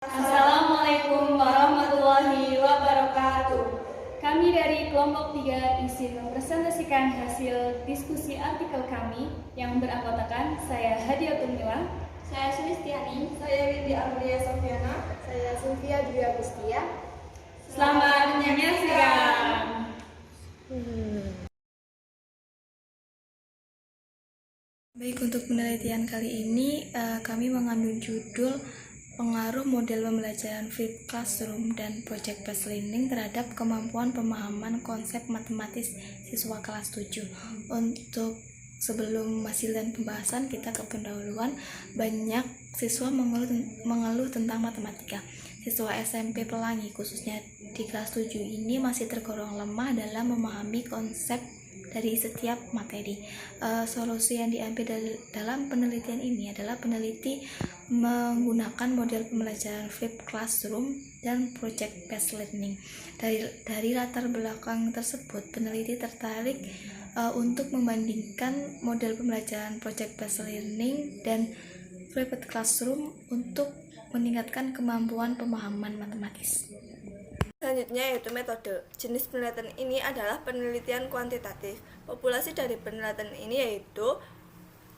Assalamualaikum warahmatullahi wabarakatuh. Kami dari kelompok 3 izin mempresentasikan hasil diskusi artikel kami yang beranggotakan saya Hadiatul Mila, Saya Sulistiani, saya Windy Ardia Sofiana, saya Sylvia Dwi Agustia. Selamat menyaksikan. Baik, untuk penelitian kali ini kami mengambil judul pengaruh model pembelajaran flipped classroom dan project based learning terhadap kemampuan pemahaman konsep matematis siswa kelas 7. Untuk sebelum hasil dan pembahasan, kita ke pendahuluan. Banyak siswa mengeluh tentang matematika. Siswa SMP Pelangi khususnya di kelas 7 ini masih tergolong lemah dalam memahami konsep dari setiap materi. Solusi yang diambil dalam penelitian ini adalah peneliti menggunakan model pembelajaran flipped classroom dan project based learning. Dari latar belakang tersebut, peneliti tertarik untuk membandingkan model pembelajaran project based learning dan flipped classroom untuk meningkatkan kemampuan pemahaman matematis. Selanjutnya yaitu metode. Jenis penelitian ini adalah penelitian kuantitatif. Populasi dari penelitian ini yaitu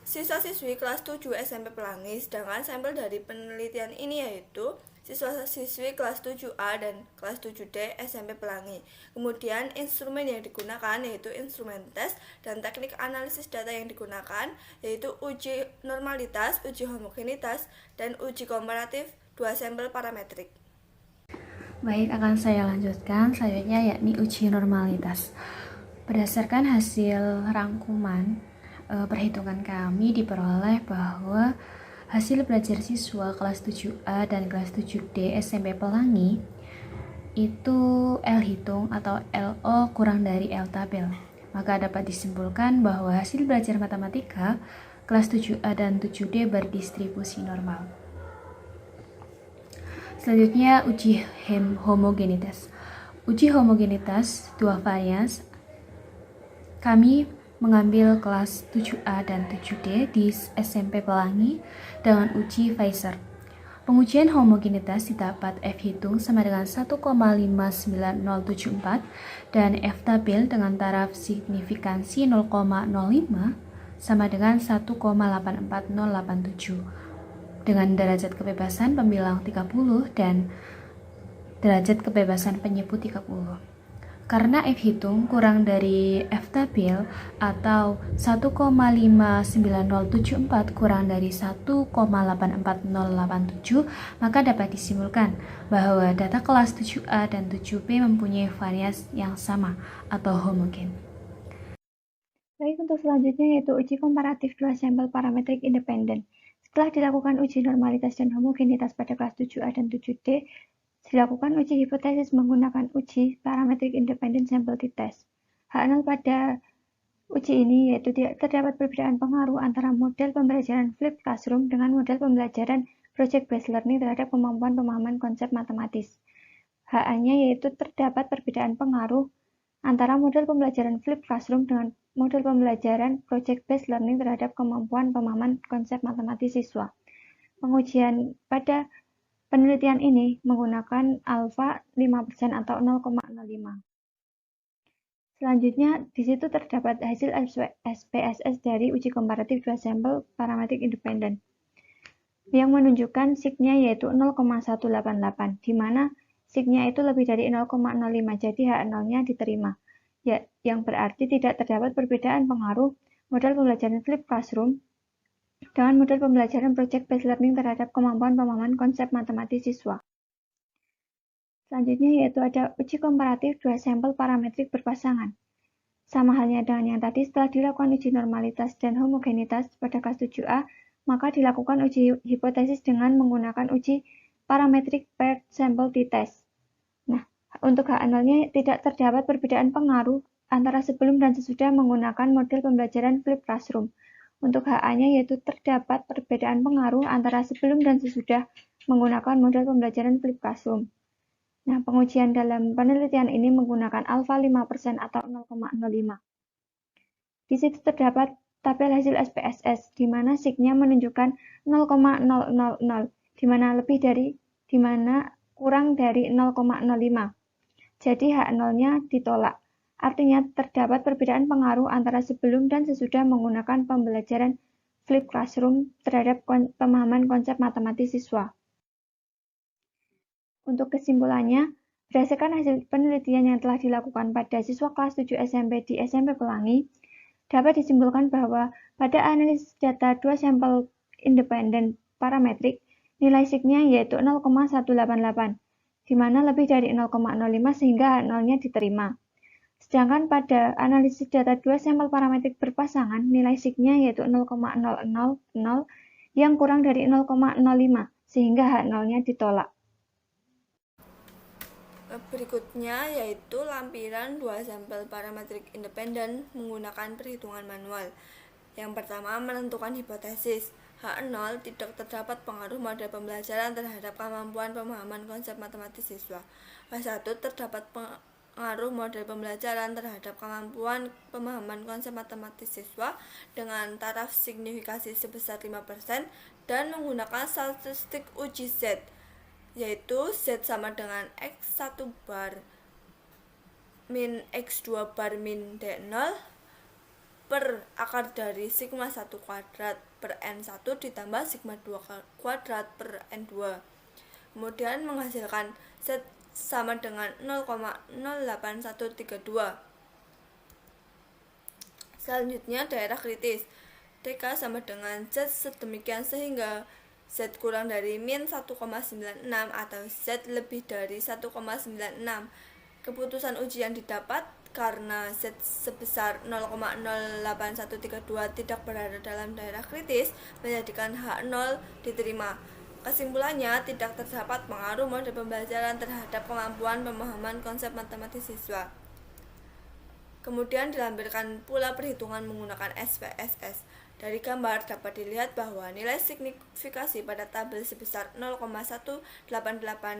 siswa-siswi kelas 7 SMP Pelangi, sedangkan sampel dari penelitian ini yaitu siswa-siswi kelas 7A dan kelas 7D SMP Pelangi. Kemudian instrumen yang digunakan yaitu instrumen tes dan teknik analisis data yang digunakan yaitu uji normalitas, uji homogenitas, dan uji komparatif 2 sampel parametrik. Baik, akan saya lanjutkan selanjutnya yakni uji normalitas. Berdasarkan hasil rangkuman perhitungan kami diperoleh bahwa hasil belajar siswa kelas 7A dan kelas 7D SMP Pelangi itu L hitung atau LO kurang dari L tabel. Maka dapat disimpulkan bahwa hasil belajar matematika kelas 7A dan 7D berdistribusi normal. Selanjutnya uji homogenitas. Uji homogenitas dua varias. Kami mengambil kelas 7A dan 7D di SMP Pelangi dengan uji Pfizer. Pengujian homogenitas didapat F hitung sama dengan 1,59074 dan F tabel dengan taraf signifikansi 0,05 sama dengan 1,84087. Dengan derajat kebebasan pembilang 30 dan derajat kebebasan penyebut 30. Karena F hitung kurang dari F tabel atau 1,59074 kurang dari 1,84087, maka dapat disimpulkan bahwa data kelas 7A dan 7B mempunyai varias yang sama atau homogen. Baik, untuk selanjutnya yaitu uji komparatif dua sampel parametrik independen. Setelah dilakukan uji normalitas dan homogenitas pada kelas 7A dan 7D, dilakukan uji hipotesis menggunakan uji parametrik independen sampel t-test. Hal pada uji ini yaitu terdapat perbedaan pengaruh antara model pembelajaran flipped classroom dengan model pembelajaran project based learning terhadap kemampuan pemahaman konsep matematis. HA-nya yaitu terdapat perbedaan pengaruh antara model pembelajaran flipped classroom dengan model pembelajaran project based learning terhadap kemampuan pemahaman konsep matematis siswa. Pengujian pada penelitian ini menggunakan alfa 5% atau 0,05. Selanjutnya, di situ terdapat hasil SPSS dari uji komparatif dua sampel parametrik independen yang menunjukkan signya yaitu 0,188, di mana signya itu lebih dari 0,05, jadi H0-nya diterima. Ya, yang berarti tidak terdapat perbedaan pengaruh model pembelajaran flipped classroom dengan model pembelajaran project based learning terhadap kemampuan pemahaman konsep matematis siswa. Selanjutnya yaitu ada uji komparatif dua sampel parametrik berpasangan. Sama halnya dengan yang tadi, setelah dilakukan uji normalitas dan homogenitas pada kelas 7A, maka dilakukan uji hipotesis dengan menggunakan uji parametrik paired sample t-test. Nah, untuk H0-nya tidak terdapat perbedaan pengaruh antara sebelum dan sesudah menggunakan model pembelajaran flipped classroom. Untuk HA-nya yaitu terdapat perbedaan pengaruh antara sebelum dan sesudah menggunakan model pembelajaran flipped classroom. Nah, pengujian dalam penelitian ini menggunakan alfa 5% atau 0,05. Di situ terdapat tabel hasil SPSS, di mana signya menunjukkan 0,000, di mana lebih dari di mana kurang dari 0,05. Jadi H0-nya ditolak. Artinya terdapat perbedaan pengaruh antara sebelum dan sesudah menggunakan pembelajaran flipped classroom terhadap pemahaman konsep matematis siswa. Untuk kesimpulannya, berdasarkan hasil penelitian yang telah dilakukan pada siswa kelas 7 SMP di SMP Pelangi, dapat disimpulkan bahwa pada analisis data 2 sampel independen parametrik, nilai sigma yaitu 0,188, di mana lebih dari 0,05 sehingga H0-nya diterima. Sedangkan pada analisis data 2 sampel parametrik berpasangan, nilai sigma yaitu 0,000 yang kurang dari 0,05 sehingga H0-nya ditolak. Berikutnya yaitu lampiran 2 sampel parametrik independen menggunakan perhitungan manual. Yang pertama, menentukan hipotesis. H0 tidak terdapat pengaruh model pembelajaran terhadap kemampuan pemahaman konsep matematis siswa. H1 terdapat pengaruh model pembelajaran terhadap kemampuan pemahaman konsep matematis siswa dengan taraf signifikasi sebesar 5% dan menggunakan statistik uji Z, yaitu Z sama dengan X1 bar min X2 bar min D0 per akar dari sigma 1 kuadrat per N1 ditambah sigma 2 kuadrat per N2. Kemudian menghasilkan Z sama dengan 0,08132. Selanjutnya daerah kritis. TK sama dengan Z sedemikian sehingga Z kurang dari min 1,96 atau Z lebih dari 1,96. Keputusan uji yang didapat karena Z sebesar 0,08132 tidak berada dalam daerah kritis menjadikan H0 diterima. Kesimpulannya, tidak terdapat pengaruh model pembelajaran terhadap kemampuan pemahaman konsep matematis siswa. Kemudian dilampirkan pula perhitungan menggunakan SPSS. Dari gambar dapat dilihat bahwa nilai signifikasi pada tabel sebesar 0,188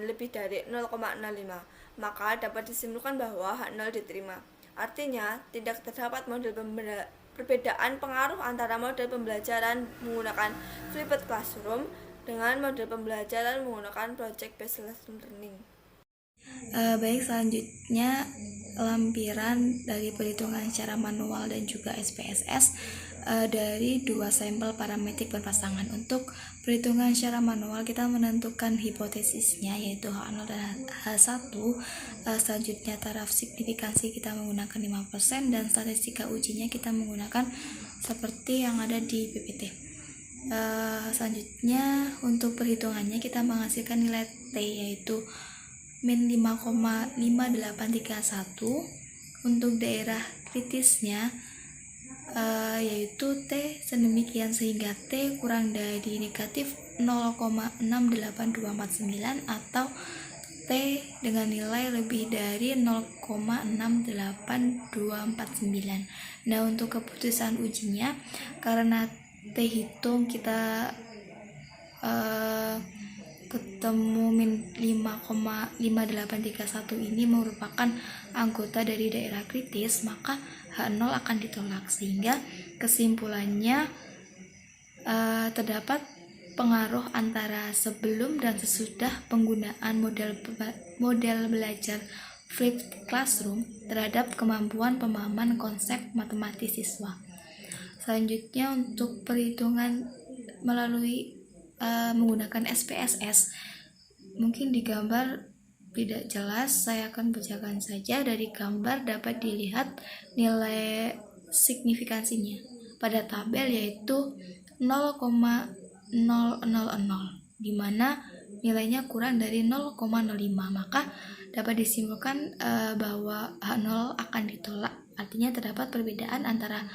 lebih dari 0,05. Maka dapat disimpulkan bahwa H0 diterima. Artinya, tidak terdapat model perbedaan pengaruh antara model pembelajaran menggunakan flipped classroom dengan model pembelajaran menggunakan project based learning. Baik, selanjutnya lampiran dari perhitungan secara manual dan juga SPSS dari 2 sampel parametrik berpasangan. Untuk perhitungan secara manual kita menentukan hipotesisnya yaitu H0 dan H1. Selanjutnya taraf signifikansi kita menggunakan 5% dan statistika ujinya kita menggunakan seperti yang ada di PPT. Selanjutnya untuk perhitungannya kita menghasilkan nilai T yaitu min 5,5831. Untuk daerah kritisnya yaitu T sedemikian sehingga T kurang dari negatif 0,68249 atau T dengan nilai lebih dari 0,68249. Nah, untuk keputusan ujinya karena T hitung kita ketemu min 5,5831 ini merupakan anggota dari daerah kritis, maka H0 akan ditolak sehingga kesimpulannya terdapat pengaruh antara sebelum dan sesudah penggunaan model belajar flipped classroom terhadap kemampuan pemahaman konsep matematis siswa. Selanjutnya untuk perhitungan melalui menggunakan SPSS, mungkin di gambar tidak jelas, saya akan bacakan saja. Dari gambar dapat dilihat nilai signifikansinya pada tabel yaitu 0,000 di mana nilainya kurang dari 0,05, maka dapat disimpulkan bahwa H0 akan ditolak. Artinya terdapat perbedaan antara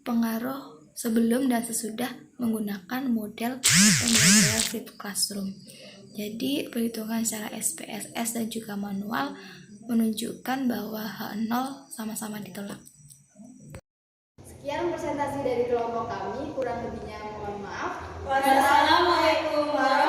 pengaruh sebelum dan sesudah menggunakan model pembelajaran flipped classroom. Jadi perhitungan secara SPSS dan juga manual menunjukkan bahwa H0 sama-sama ditolak. Sekian presentasi dari kelompok kami, kurang lebihnya mohon maaf. Wassalamualaikum warahmatullahi wabarakatuh.